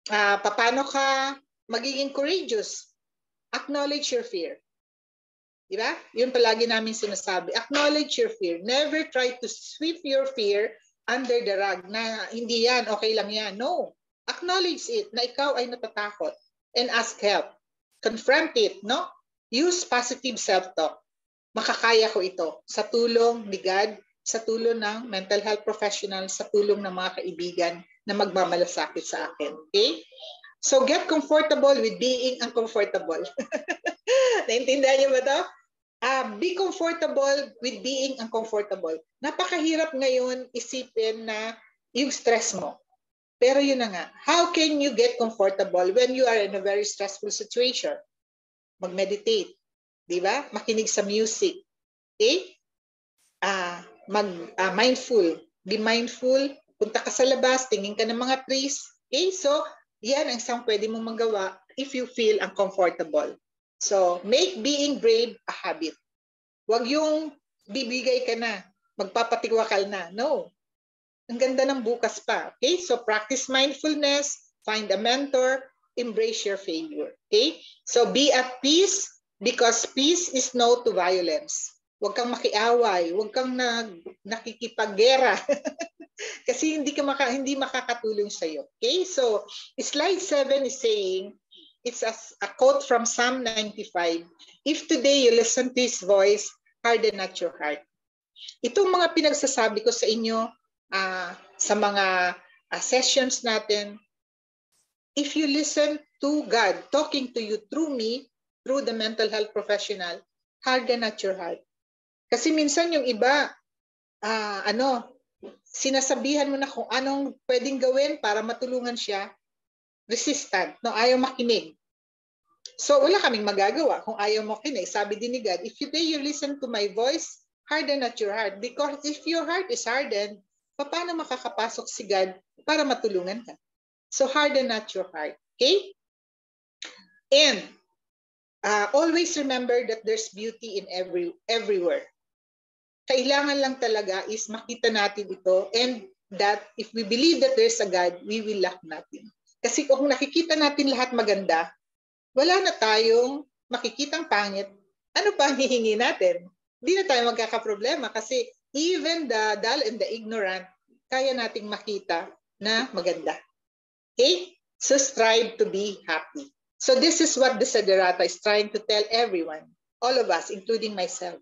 Paano ka magiging courageous? Acknowledge your fear. Diba? Yun palagi namin sinasabi. Acknowledge your fear. Never try to sweep your fear under the rug na hindi yan, okay lang yan. No. Acknowledge it na ikaw ay natatakot and ask help. Confront it, no? Use positive self-talk. Makakaya ko ito sa tulong ni God, sa tulong ng mental health professional, sa tulong ng mga kaibigan na magmamalasakit sa akin. Okay? So get comfortable with being uncomfortable. Naintindihan niyo ba ito? Be comfortable with being uncomfortable. Napakahirap ngayon isipin na yung stress mo. Pero yun na nga, how can you get comfortable when you are in a very stressful situation? Mag-meditate, di ba? Makinig sa music. Okay? Mindful. Be mindful. Punta ka sa labas, tingin ka ng mga trees. Okay? So, yan ang isang pwede mong magawa if you feel uncomfortable. So, make being brave a habit. Huwag yung bibigay ka na, magpapatiwakal na. No. Ang ganda ng bukas pa. Okay? So, practice mindfulness, find a mentor, embrace your failure. Okay? So, be at peace because peace is no to violence. Huwag kang makiaway, huwag kang nakikipaggera. Kasi hindi makakatulong sa iyo. Okay? So, slide 7 is saying, it's a quote from Psalm 95. If today you listen to His voice, harden not your heart. Itong mga pinagsasabi ko sa inyo sa mga sessions natin, if you listen to God talking to you through me, through the mental health professional, harden not your heart. Kasi minsan yung iba, sinasabihan mo na kung anong pwedeng gawin para matulungan siya, resistant, no? Ayaw makinig. So, wala kaming magagawa kung ayaw makinig. Sabi din ni God, if today you listen to my voice, harden not your heart. Because if your heart is hardened, paano makakapasok si God para matulungan ka? So harden not your heart. Okay? And always remember that there's beauty in everywhere. Kailangan lang talaga is makita natin ito, and that if we believe that there's a God, we will lack nothing. Kasi kung nakikita natin lahat maganda, wala na tayong makikitang pangit, ano pa ang hihingi natin? Hindi na tayo magkakaproblema kasi even the dull and the ignorant, kaya nating makita na maganda. Okay? So strive to be happy. So this is what the Desiderata is trying to tell everyone, all of us, including myself.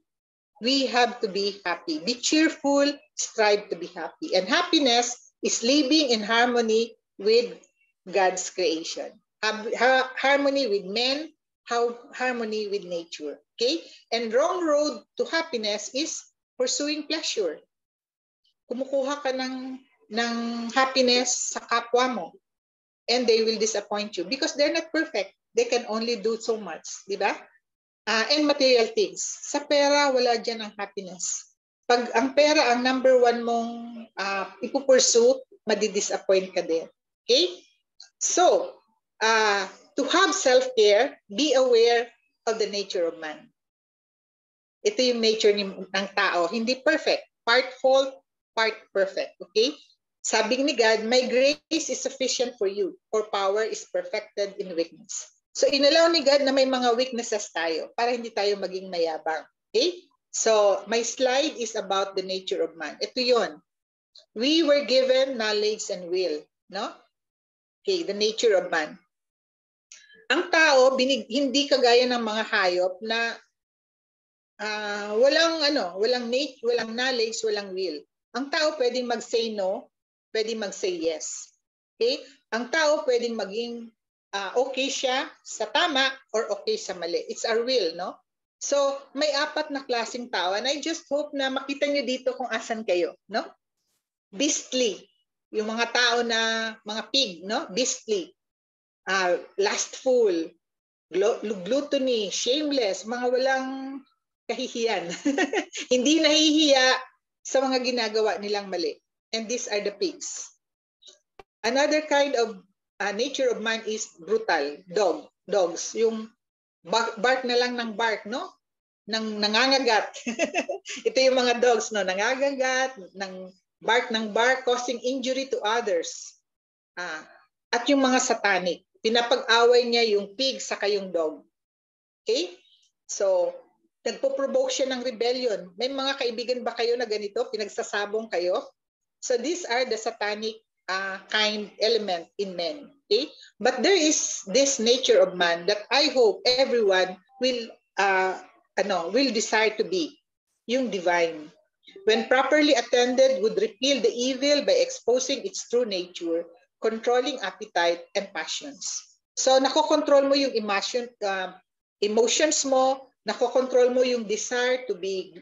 We have to be happy. Be cheerful, strive to be happy. And happiness is living in harmony with God's creation. Harmony with men, harmony with nature. Okay? And wrong road to happiness is pursuing pleasure. Kumukuha ka ng happiness sa kapwa mo, and they will disappoint you because they're not perfect. They can only do so much. Di ba? And material things. Sa pera, wala dyan ang happiness. Pag ang pera ang number one mong ipupursue, madidisappoint ka din. Okay? So, to have self-care, be aware of the nature of man. Ito yung nature ng tao. Hindi perfect. Part fault, part perfect. Okay? Sabi ni God, my grace is sufficient for you, for power is perfected in weakness. So, inalaw ni God na may mga weaknesses tayo para hindi tayo maging mayabang. Okay? So, my slide is about the nature of man. Ito yun. We were given knowledge and will. No? Okay, the nature of man. Ang tao, hindi kagaya ng mga hayop na walang knowledge, walang will. Ang tao pwedeng mag-say no, pwedeng mag-say yes. Okay? Ang tao pwedeng maging okay siya sa tama or okay sa mali. It's our will, no? So, may 4 na klaseng tao, and I just hope na makita nyo dito kung asan kayo, no? Beastly, yung mga tao na mga pig, no? Beastly, lustful, gluttony, shameless, mga walang kahihiyan. Hindi nahihiya sa mga ginagawa nilang mali. And these are the pigs. Another kind of nature of man is brutal, dogs. Yung bark na lang ng bark, no? Nangangagat. Ito yung mga dogs, no? Nangangagat, ng bark, causing injury to others. At yung mga satanic, pinapag-away niya yung pig saka yung dog. Okay? So, nagpo-provoke siya ng rebellion. May mga kaibigan ba kayo na ganito? Pinagsasabong kayo? So, these are the satanic kind element in men. Okay? But there is this nature of man that I hope everyone will desire to be, yung divine. When properly attended, would repel the evil by exposing its true nature, controlling appetite and passions. So nakokontrol mo yung emotions mo, nakokontrol mo yung desire to be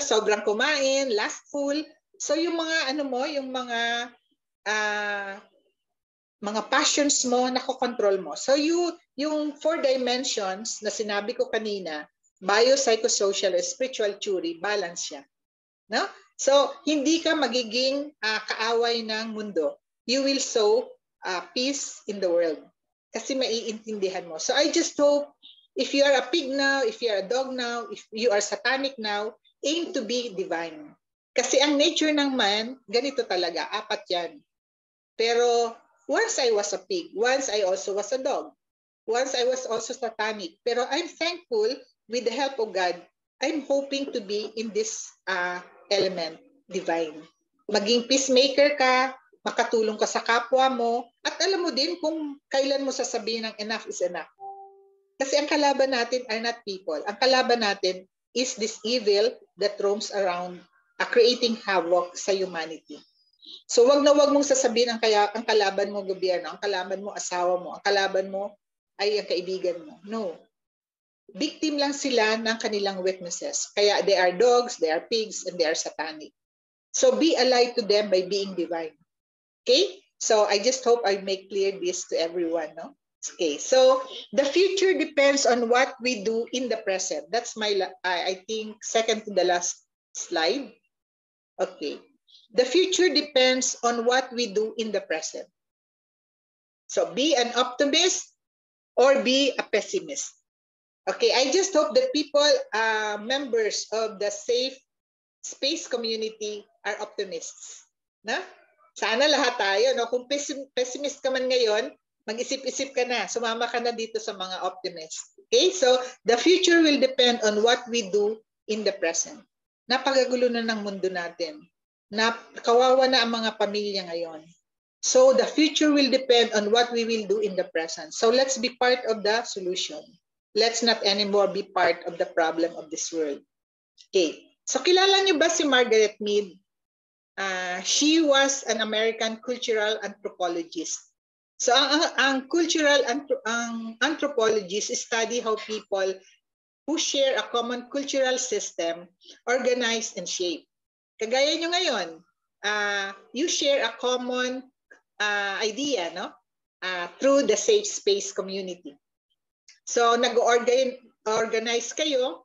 sobrang kumain, lustful. So yung mga mga passions mo, nakokontrol mo. So yung 4 dimensions na sinabi ko kanina, bio, psychosocial, spiritual theory, balance siya. No? So hindi ka magiging kaaway ng mundo. You will sow peace in the world. Kasi maiintindihan mo. So I just hope if you are a pig now, if you are a dog now, if you are satanic now, aim to be divine. Kasi ang nature ng man, ganito talaga, 4 yan. Pero once I was a pig, once I also was a dog, once I was also satanic. Pero I'm thankful with the help of God, I'm hoping to be in this element, divine. Maging peacemaker ka, makatulong ka sa kapwa mo, at alam mo din kung kailan mo sasabihin ng enough is enough. Kasi ang kalaban natin are not people. Ang kalaban natin is this evil that roams around, creating havoc sa humanity. So wag mong sasabihin ang kalaban mo gobyerno, ang kalaban mo asawa mo, ang kalaban mo ay ang kaibigan mo. No. Victim lang sila ng kanilang weaknesses. Kaya they are dogs, they are pigs, and they are satanic. So be allied to them by being divine. Okay? So I just hope I make clear this to everyone, no? Okay, so the future depends on what we do in the present. That's my, I think, second to the last slide. Okay. The future depends on what we do in the present. So be an optimist or be a pessimist. Okay, I just hope that people, members of the safe space community are optimists. Na? Sana lahat tayo, no? Kung pessimist ka man ngayon, mag-isip-isip ka na, sumama ka na dito sa mga optimists. Okay, so the future will depend on what we do in the present. Napakagulo na ng mundo natin. Kawawa na ang mga pamilya ngayon. So the future will depend on what we will do in the present. So let's be part of the solution. Let's not anymore be part of the problem of this world. Okay, so kilala niyo ba si Margaret Mead? She was an American cultural anthropologist. So ang cultural anthropologist study how people who share a common cultural system organize and shape. Kagaya nyo ngayon, you share a common idea, no? Through the safe space community. So nag-organize kayo.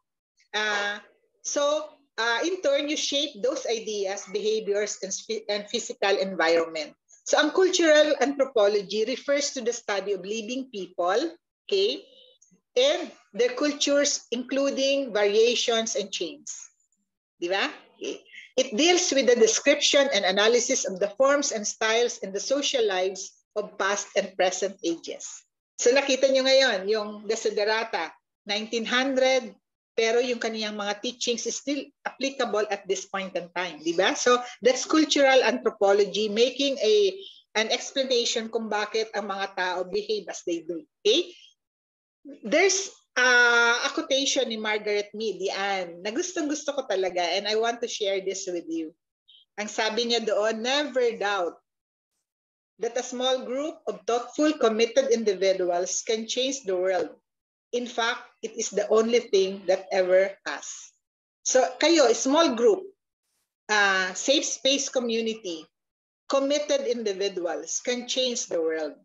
In turn, you shape those ideas, behaviors, and physical environment. So ang cultural anthropology refers to the study of living people, okay, and their cultures, including variations and change. Di ba? Okay. It deals with the description and analysis of the forms and styles in the social lives of past and present ages. So nakita nyo ngayon, yung Desiderata, 1900, pero yung kaniyang mga teachings is still applicable at this point in time, di ba? So that's cultural anthropology, making an explanation kung bakit ang mga tao behave as they do. Okay? There's a quotation ni Margaret Mead, yan, na gustong-gusto ko talaga, and I want to share this with you. Ang sabi niya doon, never doubt that a small group of thoughtful, committed individuals can change the world. In fact, it is the only thing that ever has. So kayo, small group, safe space community, committed individuals can change the world.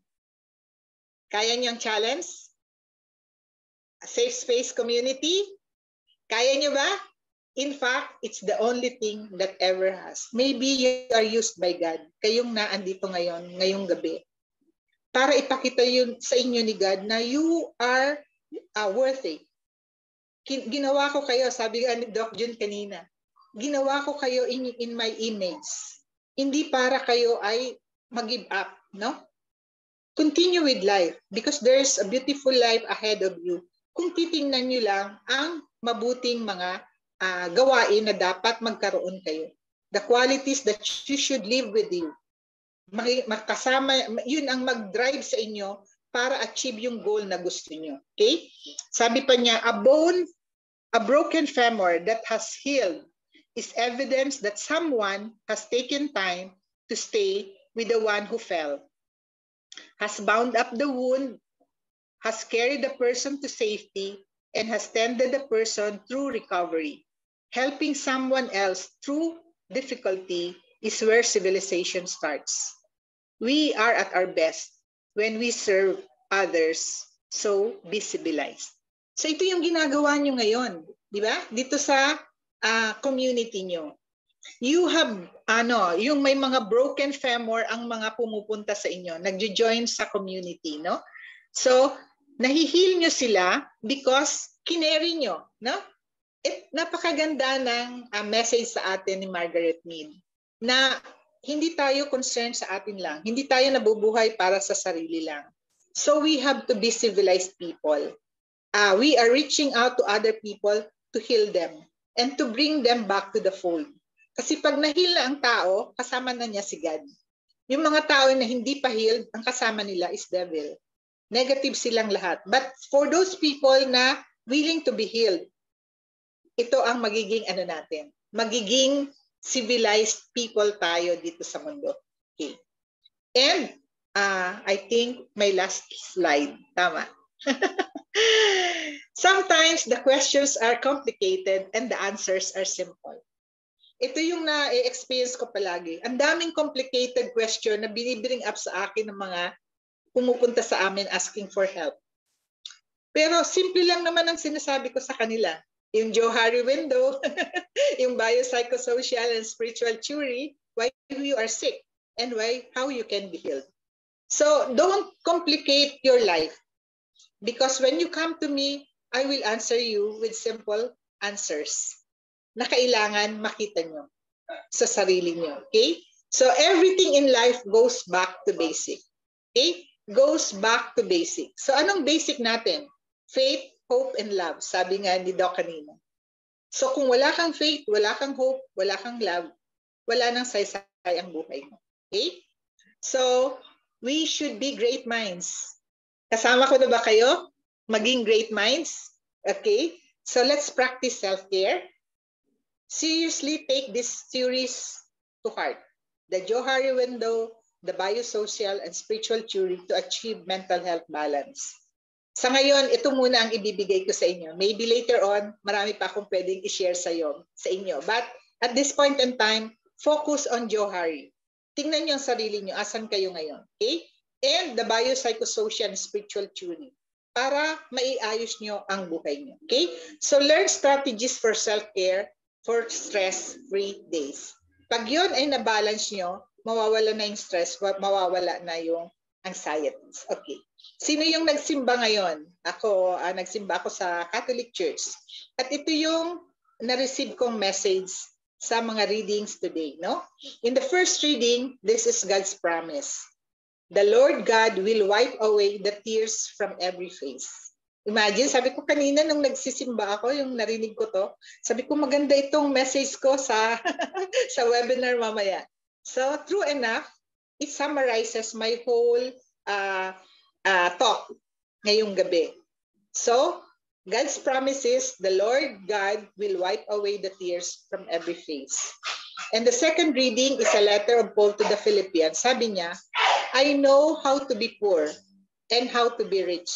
Kaya niyang challenge? A safe space community? Kaya niyo ba? In fact, it's the only thing that ever has. Maybe you are used by God, kayong naandito ngayon, ngayong gabi, para ipakita yun sa inyo ni God na you are worthy. Ginawa ko kayo, sabi ni Doc Jun kanina, ginawa ko kayo in my image. Hindi para kayo ay mag-give up, no? Continue with life because there's a beautiful life ahead of you. Kung titingnan nyo lang ang mabuting mga gawain na dapat magkaroon kayo. The qualities that you should live with you. Makasama, yun ang mag-drive sa inyo para achieve yung goal na gusto nyo. Okay? Sabi pa niya, a broken femur that has healed is evidence that someone has taken time to stay with the one who fell, has bound up the wound, has carried the person to safety, and has tended the person through recovery. Helping someone else through difficulty is where civilization starts. We are at our best when we serve others, so be civilized. So ito yung ginagawa nyo ngayon, di ba? Dito sa community nyo. You have, yung may mga broken femur ang mga pumupunta sa inyo, nagjo-join sa community, no? So, nahihil nyo sila because kineri nyo, no? Napakaganda ng message sa atin ni Margaret Mead na hindi tayo concerned sa atin lang. Hindi tayo nabubuhay para sa sarili lang. So we have to be civilized people. We are reaching out to other people to heal them and to bring them back to the fold. Kasi pag na-heal na ang tao, kasama na niya si God. Yung mga tao na hindi pa healed, ang kasama nila is devil. Negative silang lahat. But for those people na willing to be healed, ito ang magiging natin. Magiging civilized people tayo dito sa mundo. Okay. And I think my last slide. Tama. Sometimes the questions are complicated and the answers are simple. Ito yung na-experience ko palagi. Ang daming complicated question na binibring up sa akin ng mga pumupunta sa amin asking for help. Pero simple lang naman ang sinasabi ko sa kanila. yung Johari window, yung biopsychosocial and spiritual theory, why you are sick and how you can be healed. So don't complicate your life, because when you come to me, I will answer you with simple answers na kailangan makita nyo sa sarili nyo. Okay? So everything in life goes back to basic. Okay? Goes back to basic. So anong basic natin? Faith, hope, and love. Sabi nga ni Doc kanina. So kung wala kang faith, wala kang hope, wala kang love, wala nang saysay ang buhay mo. Okay? So we should be great minds. Kasama ko na ba kayo? Maging great minds? Okay? So let's practice self-care. Seriously take this series to heart. The Johari window, the biosocial and spiritual theory to achieve mental health balance. Sa ngayon, ito muna ang ibibigay ko sa inyo. Maybe later on, marami pa akong pwedeng i-share sa inyo. But at this point in time, focus on Johari. Tingnan niyo ang sarili niyo, asan kayo ngayon. Okay? And the biopsychosocial and spiritual theory para maiayos niyo ang buhay niyo. Okay? So learn strategies for self-care for stress-free days. Pag yun ay na-balance nyo, mawawala na yung stress, mawawala na yung anxieties. Okay. Sino yung nagsimba ngayon? Ako, nagsimba ako sa Catholic Church. At ito yung na-receive kong message sa mga readings today. No? In the first reading, this is God's promise. The Lord God will wipe away the tears from every face. Imagine, sabi ko kanina nung nagsisimba ako, yung narinig ko to, sabi ko maganda itong message ko sa sa webinar mamaya. So true enough, it summarizes my whole talk ngayong gabi. So God's promise is the Lord God will wipe away the tears from every face. And the second reading is a letter of Paul to the Philippians. Sabi niya, I know how to be poor and how to be rich.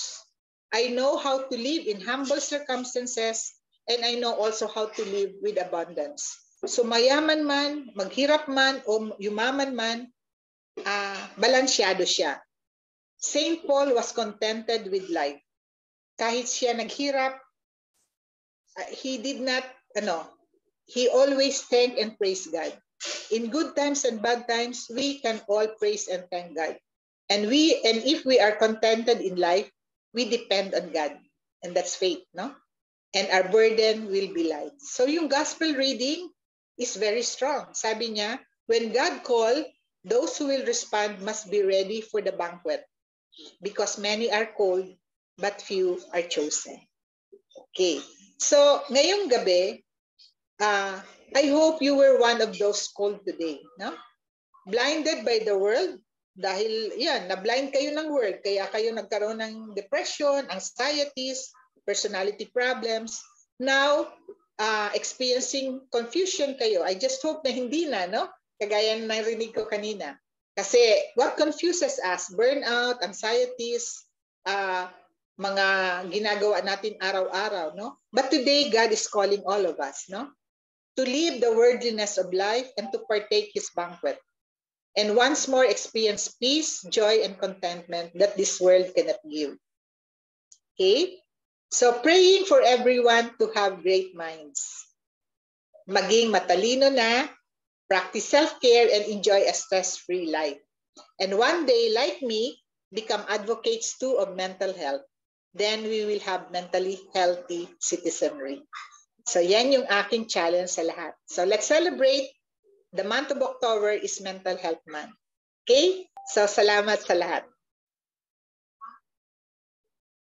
I know how to live in humble circumstances, and I know also how to live with abundance. So mayaman man, maghirap man, o yumaman man, balansyado siya. Saint Paul was contented with life. Kahit siya naghirap, he did not, he always thank and praise God. In good times and bad times, we can all praise and thank God. And if we are contented in life, we depend on God. And that's faith, no? And our burden will be light. So yung gospel reading is very strong. Sabi niya, when God called, those who will respond must be ready for the banquet. Because many are called, but few are chosen. Okay. So ngayong gabi, I hope you were one of those called today, no? Blinded by the world, dahil yan, na-blind kayo ng world, kaya kayo nagkaroon ng depression, anxieties, personality problems. Now, experiencing confusion kayo. I just hope na hindi na, no? Kagaya na narinig ko kanina. Kasi what confuses us? Burnout, anxieties, mga ginagawa natin araw-araw, no? But today, God is calling all of us, no? To live the worldliness of life and to partake His banquet. And once more experience peace, joy, and contentment that this world cannot give. Okay? So praying for everyone to have great minds. Maging matalino na, practice self-care, and enjoy a stress-free life. And one day, like me, become advocates too of mental health. Then we will have mentally healthy citizenry. So yan yung aking challenge sa lahat. So let's celebrate. The month of October is Mental Health Month. Okay? So salamat sa lahat.